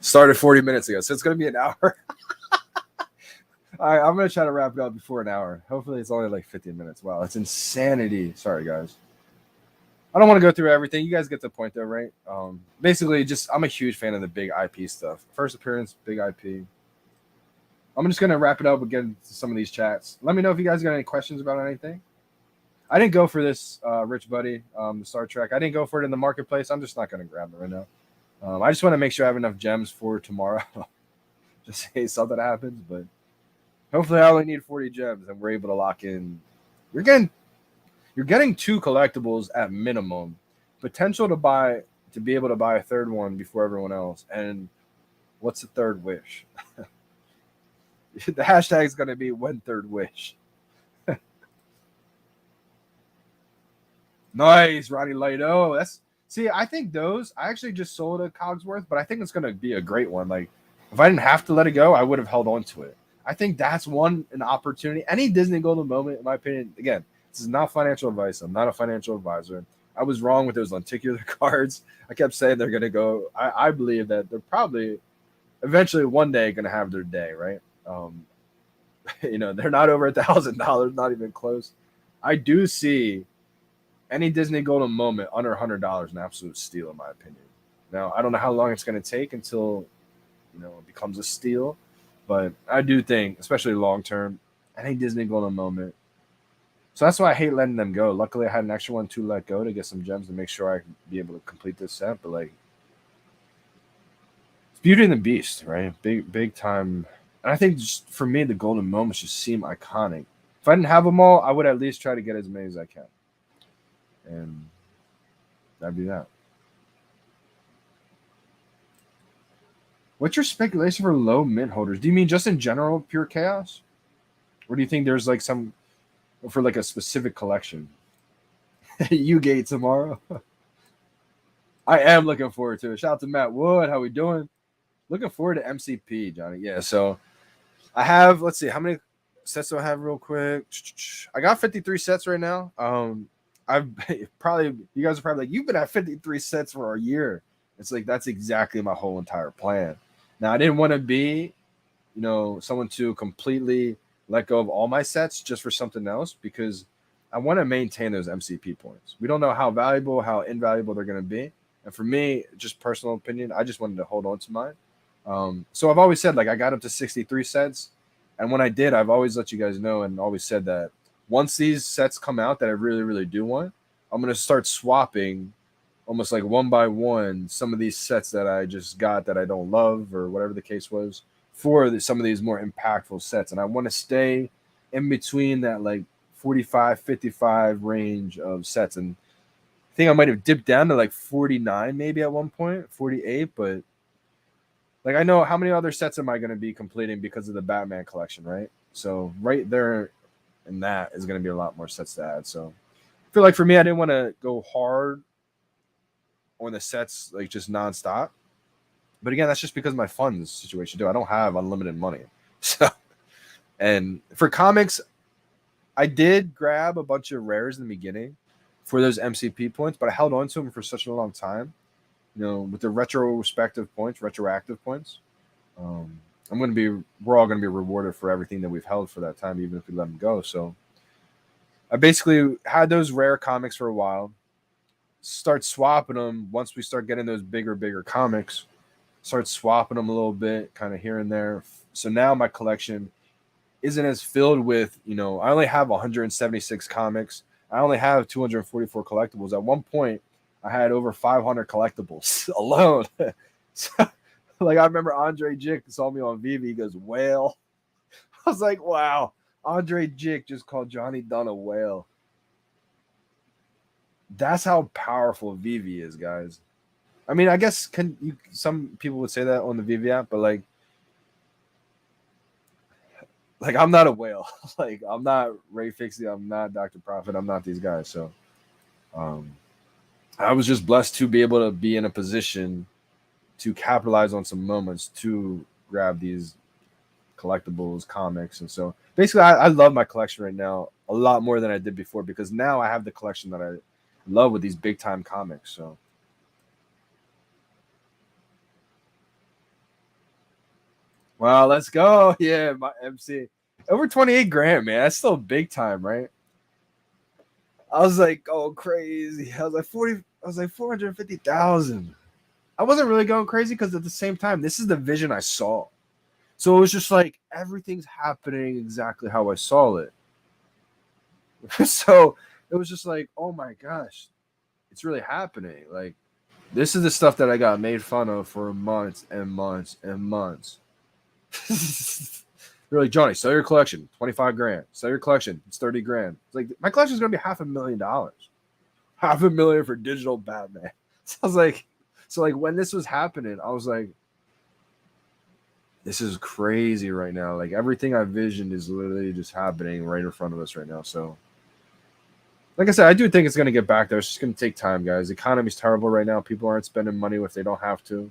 Speaker 1: Started 40 minutes ago, so it's going to be an hour. All right, I'm going to try to wrap it up before an hour. Hopefully, it's only like 15 minutes. Wow, it's insanity. Sorry, guys. I don't want to go through everything. You guys get the point, though, right? Basically, just I'm a huge fan of the big IP stuff. First appearance, big IP. I'm just going to wrap it up and get into some of these chats. Let me know if you guys got any questions about anything. I didn't go for this, Rich Buddy, the Star Trek. I didn't go for it in the marketplace. I'm just not going to grab it right now. I just want to make sure I have enough gems for tomorrow, just in case something happens. But hopefully, I only need 40 gems, and we're able to lock in. You're getting 2 collectibles at minimum. Potential to be able to buy a third one before everyone else. And what's the third wish? The hashtag is going to be when third wish. Nice, Ronnie Lido. I think those I actually just sold a Cogsworth, but I think it's gonna be a great one. Like if I didn't have to let it go, I would have held on to it. I think that's an opportunity. Any Disney Golden moment, in my opinion, again, this is not financial advice. I'm not a financial advisor. I was wrong with those lenticular cards. I kept saying they're gonna go. I believe that they're probably eventually one day gonna have their day, right? They're not over $1,000, not even close. I do see any Disney Golden moment under $100 an absolute steal, in my opinion. Now, I don't know how long it's going to take until, it becomes a steal. But I do think, especially long term, any Disney Golden moment. So that's why I hate letting them go. Luckily, I had an extra one to let go to get some gems to make sure I can be able to complete this set. But, like, it's Beauty and the Beast, right? Big time. And I think just for me, the Golden moments just seem iconic. If I didn't have them all, I would at least try to get as many as I can. And that'd be that. What's your speculation for low mint holders? Do you mean just in general, pure chaos? Or do you think there's like some for like a specific collection? You gate tomorrow. I am looking forward to it. Shout out to Matt Wood. How we doing? Looking forward to MCP, Johnny. Yeah, so I have, let's see, how many sets do I have real quick? I got 53 sets right now. You guys are probably like, you've been at 53 sets for a year. It's like, that's exactly my whole entire plan. Now, I didn't want to be, someone to completely let go of all my sets just for something else because I want to maintain those MCP points. We don't know how valuable, how invaluable they're going to be. And for me, just personal opinion, I just wanted to hold on to mine. So I've always said, like, I got up to 63 sets. And when I did, I've always let you guys know and always said that once these sets come out that I really, really do want, I'm going to start swapping almost like one by one some of these sets that I just got that I don't love or whatever the case was for some of these more impactful sets. And I want to stay in between that like 45, 55 range of sets. And I think I might have dipped down to like 49 maybe at one point, 48. But like I know how many other sets am I going to be completing because of the Batman collection, right? So right there, and that is going to be a lot more sets to add. So I feel like for me, I didn't want to go hard on the sets, like just nonstop. But again, that's just because of my funds situation too. I don't have unlimited money. So, and for comics, I did grab a bunch of rares in the beginning for those MCP points, but I held on to them for such a long time, with the retroactive points. We're all going to be rewarded for everything that we've held for that time, even if we let them go. So I basically had those rare comics for a while, start swapping them once we start getting those bigger comics, start swapping them a little bit kind of here and there. So now my collection isn't as filled with, I only have 176 comics. I only have 244 collectibles. At one point, I had over 500 collectibles alone. So, like, I remember Andre Jick saw me on Veve. He goes, whale. I was like, wow. Andre Jick just called Johnny Dunn a whale. That's how powerful Veve is, guys. I mean, I guess some people would say that on the Veve app, but like I'm not a whale. Like I'm not Ray Fixie, I'm not Dr. Profit, I'm not these guys. So um I was just blessed to be able to be in a position to capitalize on some moments to grab these collectibles, comics, and so basically, I love my collection right now a lot more than I did before because now I have the collection that I love with these big time comics. So, wow, let's go! Yeah, my MC over 28 grand, man. That's still big time, right? I was like, oh, crazy. I was like 40. I was like 450,000. I wasn't really going crazy because at the same time, this is the vision I saw. So it was just like everything's happening exactly how I saw it. So it was just like, oh my gosh, it's really happening. Like this is the stuff that I got made fun of for months and months and months. They're like, Johnny, sell your collection, 25 grand. Sell your collection, it's 30 grand. It's like my collection's gonna be $500,000. $500,000 for digital Batman. So I was like, so like when this was happening, I was like, this is crazy right now. Like everything I visioned is literally just happening right in front of us right now. So like I said, I do think it's going to get back there. It's just going to take time, guys. The economy's terrible right now. People aren't spending money if they don't have to.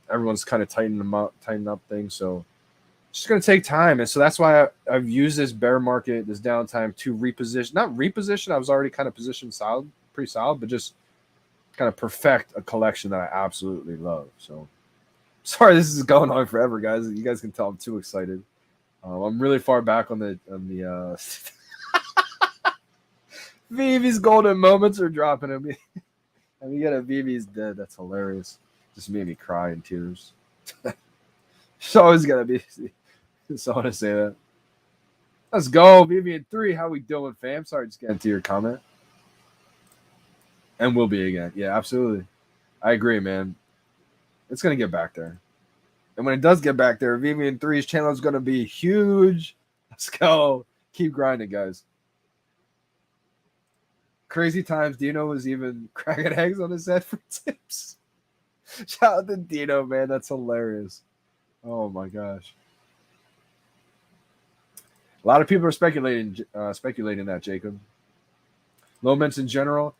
Speaker 1: Everyone's kind of tightening up things. So it's just going to take time. And so that's why I've used this bear market, this downtime to reposition. Not reposition. I was already kind of positioned solid, pretty solid, but just kind of perfect a collection that I absolutely love. So sorry, this is going on forever, guys. You guys can tell I'm too excited. I'm really far back on the Vivi's golden moments are dropping at me. And we got a Vivi's dead. That's hilarious. Just made me cry in tears. It's always gotta be. Just want to say that. Let's go, Vivi in 3. How we doing, fam? Sorry, just getting to your comment. And will be again. Yeah, absolutely. I agree, man. It's gonna get back there. And when it does get back there, Vivi in 3's channel is gonna be huge. Let's go. Keep grinding, guys. Crazy times. Dino was even cracking eggs on his head for tips. Shout out to Dino, man. That's hilarious. Oh my gosh. A lot of people are speculating that, Jacob. Low mints in general.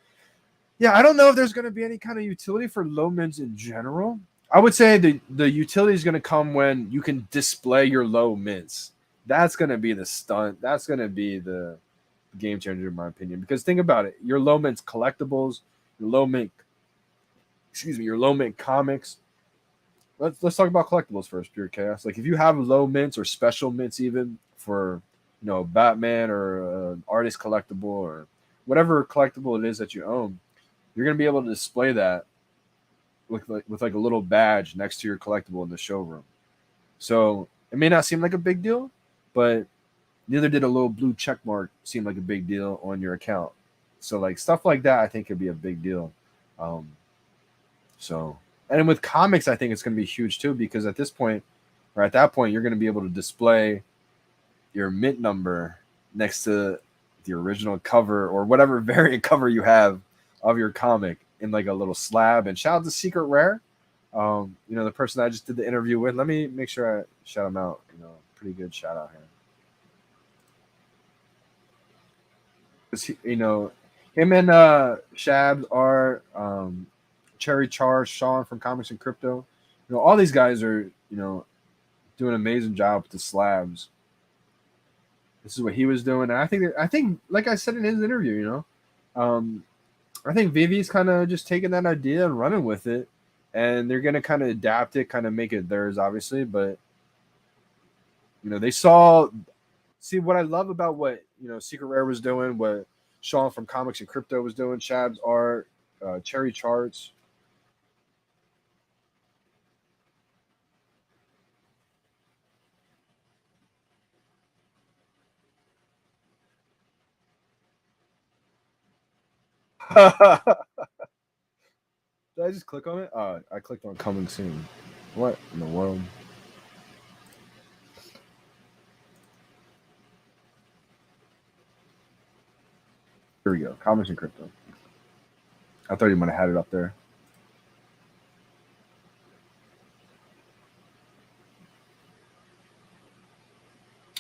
Speaker 1: Yeah, I don't know if there's going to be any kind of utility for low mints in general. I would say the utility is going to come when you can display your low mints. That's going to be the stunt. That's going to be the game changer, in my opinion. Because think about it: your low mints collectibles, your low mint, your low mint comics. Let's talk about collectibles first, Pure Chaos. Like if you have low mints or special mints, even for Batman or an artist collectible or whatever collectible it is that you own, you're gonna be able to display that with like a little badge next to your collectible in the showroom. So it may not seem like a big deal, but neither did a little blue check mark seem like a big deal on your account. So like stuff like that, I think could be a big deal. Um, so and with comics, I think it's going to be huge too because at this point, or at that point, you're going to be able to display your mint number next to the original cover or whatever variant cover you have of your comic in like a little slab. And shout out to Secret Rare, the person I just did the interview with. Let me make sure I shout him out. Pretty good shout out here. Him and Shabs are Cherry Charge, Sean from Comics and Crypto. All these guys are doing an amazing job with the slabs. This is what he was doing. And I think, like I said in his interview, I think Vivi's kind of just taking that idea and running with it, and they're gonna kind of adapt it, kind of make it theirs, obviously. But they see what I love about what Secret Rare was doing, what Sean from Comics and Crypto was doing, Shab's art, Cherry Charts. Did I just click on it? I clicked on coming soon. What in the world? Here we go. Comics and Crypto. I thought you might have had it up there.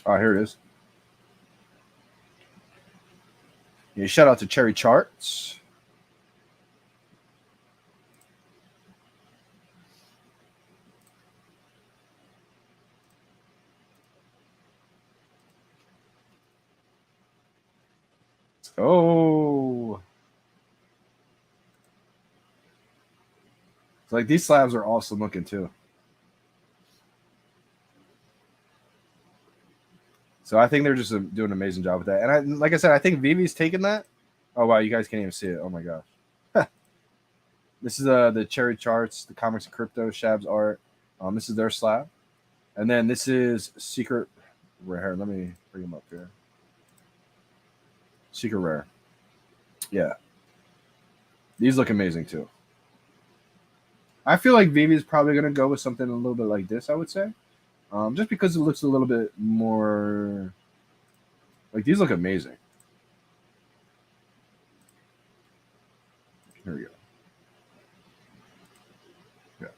Speaker 1: Oh, here it is. Yeah, shout out to Cherry Charts. Oh, it's like these slabs are awesome looking too. So I think they're just doing an amazing job with that. And like I said, I think Veve's taking that. Oh wow, you guys can't even see it. Oh my gosh. This is the Cherry Charts, the Comics and Crypto, Shab's art. This is their slab. And then this is Secret Rare. Let me bring them up here. Secret Rare. Yeah. These look amazing too. I feel like Veve is probably going to go with something a little bit like this, I would say. Just because it looks a little bit more... Like, these look amazing. Here we go. Yeah.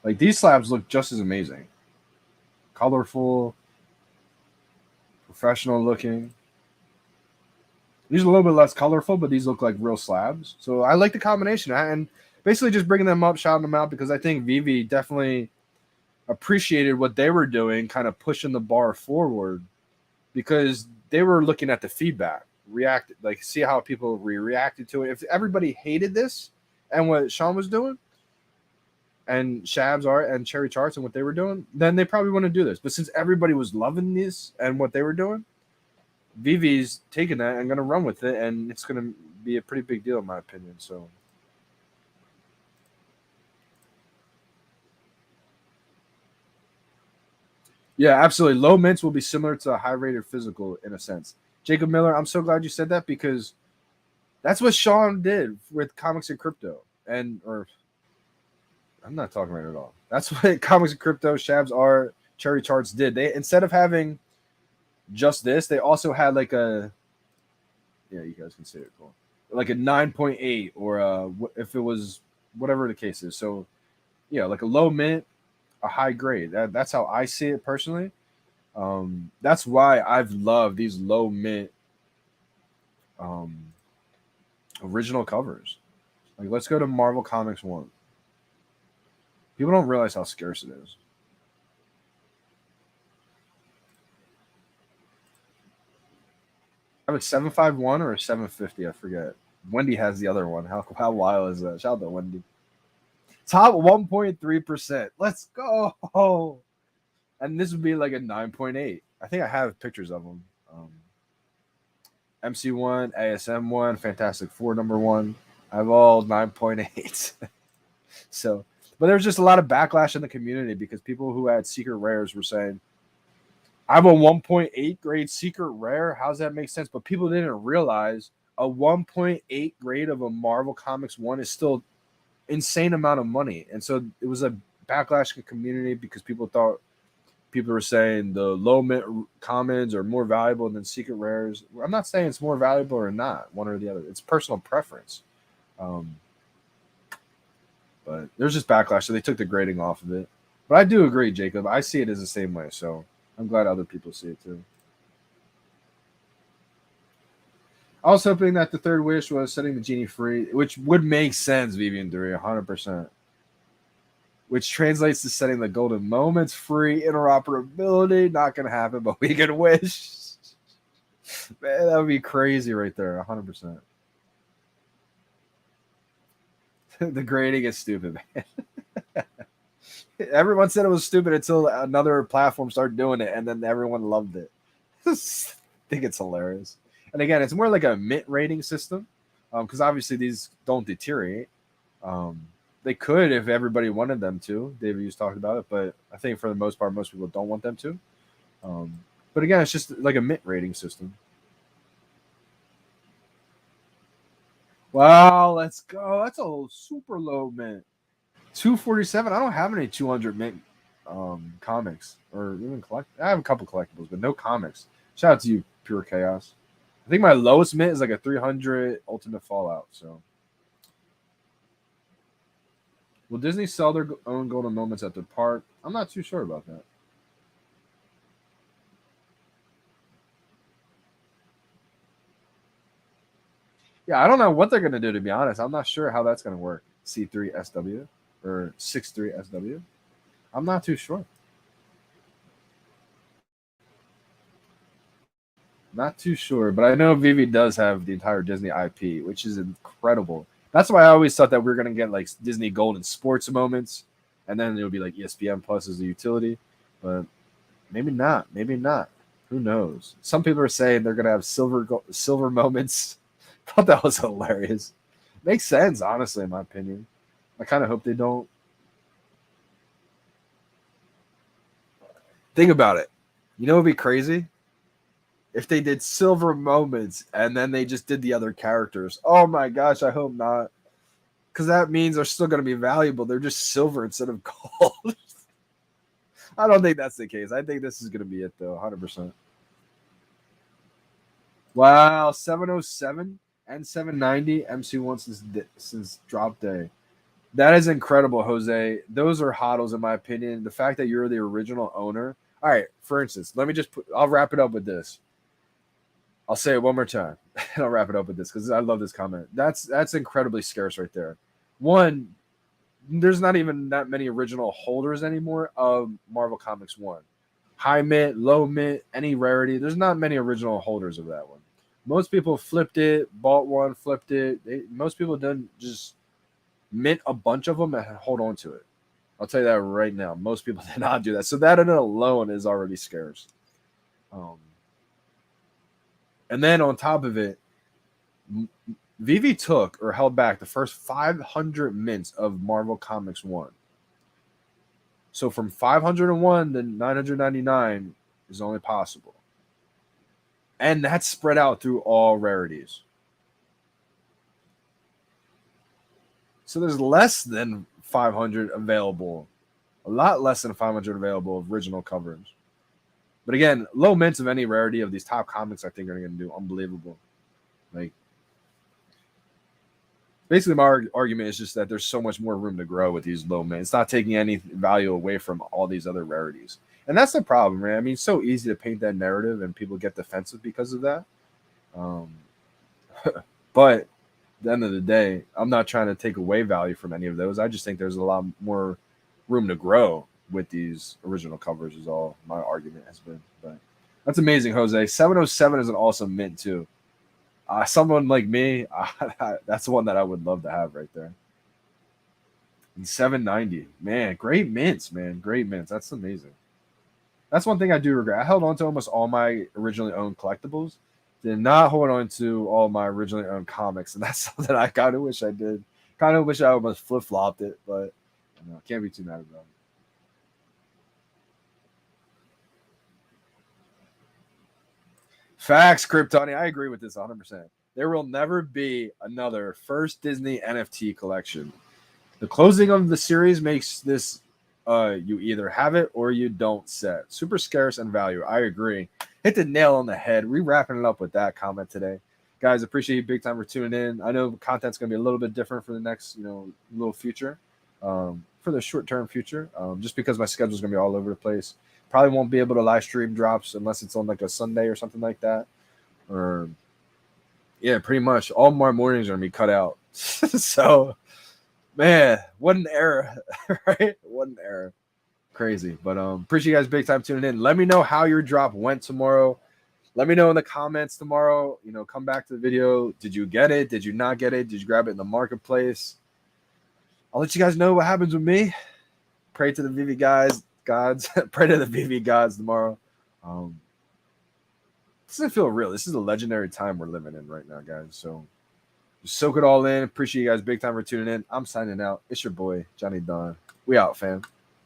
Speaker 1: Like, these slabs look just as amazing. Colorful. Professional looking. These are a little bit less colorful, but these look like real slabs. So I like the combination. And basically just bringing them up, shouting them out, because I think Veve definitely appreciated what they were doing, kind of pushing the bar forward, because they were looking at the feedback, like see how people reacted to it. If everybody hated this and what Sean was doing, and Shab's art and Cherry Charts and what they were doing, then they probably wouldn't do this. But since everybody was loving this and what they were doing, Veve's taking that and going to run with it, and it's going to be a pretty big deal in my opinion. So yeah, absolutely. Low mints will be similar to a high rated physical in a sense. Jacob Miller, I'm so glad you said that, because that's what Sean did with Comics and Crypto. Or I'm not talking right at all. That's what Comics and Crypto, Shab's art, Cherry Charts did. They, instead of having just this, they also had like a, yeah, you guys can see it, cool, like a 9.8 or if it was whatever the case is. So yeah, like a low mint, a high grade. That's how I see it personally. That's why I've loved these low mint original covers. Like, let's go to Marvel Comics 1. People don't realize how scarce it is. I have a 751 or a 750, I forget. Wendy has the other one. How wild is that? Shout out to Wendy. Top 1.3%. Let's go. And this would be like a 9.8. I think I have pictures of them. MC1, ASM1, Fantastic Four #1. I have all 9.8. So, but there's just a lot of backlash in the community because people who had secret rares were saying, I have a 1.8 grade secret rare. How does that make sense? But people didn't realize a 1.8 grade of a Marvel Comics 1 is still insane amount of money. And so it was a backlash in the community because people were saying the low mint commons are more valuable than secret rares. I'm not saying it's more valuable or not, one or the other. It's personal preference. But there's just backlash, so they took the grading off of it. But I do agree, Jacob. I see it as the same way, so I'm glad other people see it too. I was hoping that the third wish was setting the genie free, which would make sense, Vivian Dury, 100%. Which translates to setting the golden moments free. Interoperability, not going to happen, but we can wish. Man, that would be crazy right there, 100%. The grading is stupid, man. Everyone said it was stupid until another platform started doing it, and then everyone loved it. I think it's hilarious. And again, it's more like a mint rating system, because obviously these don't deteriorate. They could if everybody wanted them to. David Hughes talked about it, but I think for the most part, most people don't want them to. But again, it's just like a mint rating system. Wow, let's go. That's a super low mint. 247. I don't have any 200 mint comics or even collect. I have a couple collectibles, but no comics. Shout out to you, Pure Chaos. I think my lowest mint is like a 300 Ultimate Fallout. So Will Disney sell their own golden moments at the park? I'm not too sure about that. Yeah, I don't know what they're going to do, to be honest. I'm not sure how that's going to work. C3SW or 63SW. I'm not too sure. Not too sure, but I know Veve does have the entire Disney IP, which is incredible. That's why I always thought that we are going to get like Disney Golden Sports moments, and then it'll be like ESPN Plus as a utility. But maybe not. Maybe not. Who knows? Some people are saying they're going to have silver moments. Thought that was hilarious. Makes sense, honestly, in my opinion. I kind of hope they don't. Think about it. You know what would be crazy? If they did silver moments and then they just did the other characters. Oh my gosh, I hope not. Because that means they're still going to be valuable. They're just silver instead of gold. I don't think that's the case. I think this is going to be it, though, 100%. Wow, 707 and 790 MC1 since drop day. That is incredible, Jose. Those are hodls, in my opinion. The fact that you're the original owner. All right, for instance, let me I'll wrap it up with this. I'll say it one more time, and I'll wrap it up with this because I love this comment. That's incredibly scarce right there. One, there's not even that many original holders anymore of Marvel Comics 1. High mint, low mint, any rarity. There's not many original holders of that one. Most people flipped it, bought one, flipped it. Most people didn't just mint a bunch of them and hold on to it. I'll tell you that right now. Most people did not do that. So that alone is already scarce. And then on top of it, Veve took or held back the first 500 mints of Marvel Comics 1. So from 501 to 999 is only possible. And that's spread out through all rarities. So there's less than 500 available. A lot less than 500 available of original covers. But again, low mints of any rarity of these top comics, I think, are going to do unbelievable. Like, basically, my argument is just that there's so much more room to grow with these low mints. It's not taking any value away from all these other rarities. And that's the problem, man. I mean, it's so easy to paint that narrative, and people get defensive because of that. But at the end of the day, I'm not trying to take away value from any of those. I just think there's a lot more room to grow with these original covers is all my argument has been. But that's amazing, Jose. 707 is an awesome mint, too. Someone like me, that's the one that I would love to have right there. And 790. Man, great mints, man. Great mints. That's amazing. That's one thing I do regret. I held on to almost all my originally owned collectibles. Did not hold on to all my originally owned comics. And that's something I kind of wish I did. Kind of wish I almost flip-flopped it, but can't be too mad about it. Facts, Kryptoni. I agree with this 100%. There will never be another first Disney NFT collection. The closing of the series makes this you either have it or you don't set. Super scarce and value. I agree. Hit the nail on the head. We wrapping it up with that comment today. Guys, appreciate you big time for tuning in. I know content's going to be a little bit different for the next, little future, for the short-term future, just because my schedule's going to be all over the place. Probably won't be able to live stream drops unless it's on like a Sunday or something like that. Or yeah, pretty much all my mornings are going to be cut out. So, man, what an error, right? What an error. Crazy. But appreciate you guys big time tuning in. Let me know how your drop went tomorrow. Let me know in the comments tomorrow. Come back to the video. Did you get it? Did you not get it? Did you grab it in the marketplace? I'll let you guys know what happens with me. Pray to the Veve gods. Pray to the Veve gods tomorrow. This doesn't feel real. This is a legendary time we're living in right now, guys. So just soak it all in. Appreciate you guys big time for tuning in. I'm signing out. It's your boy, Johnny Dunn. We out, fam.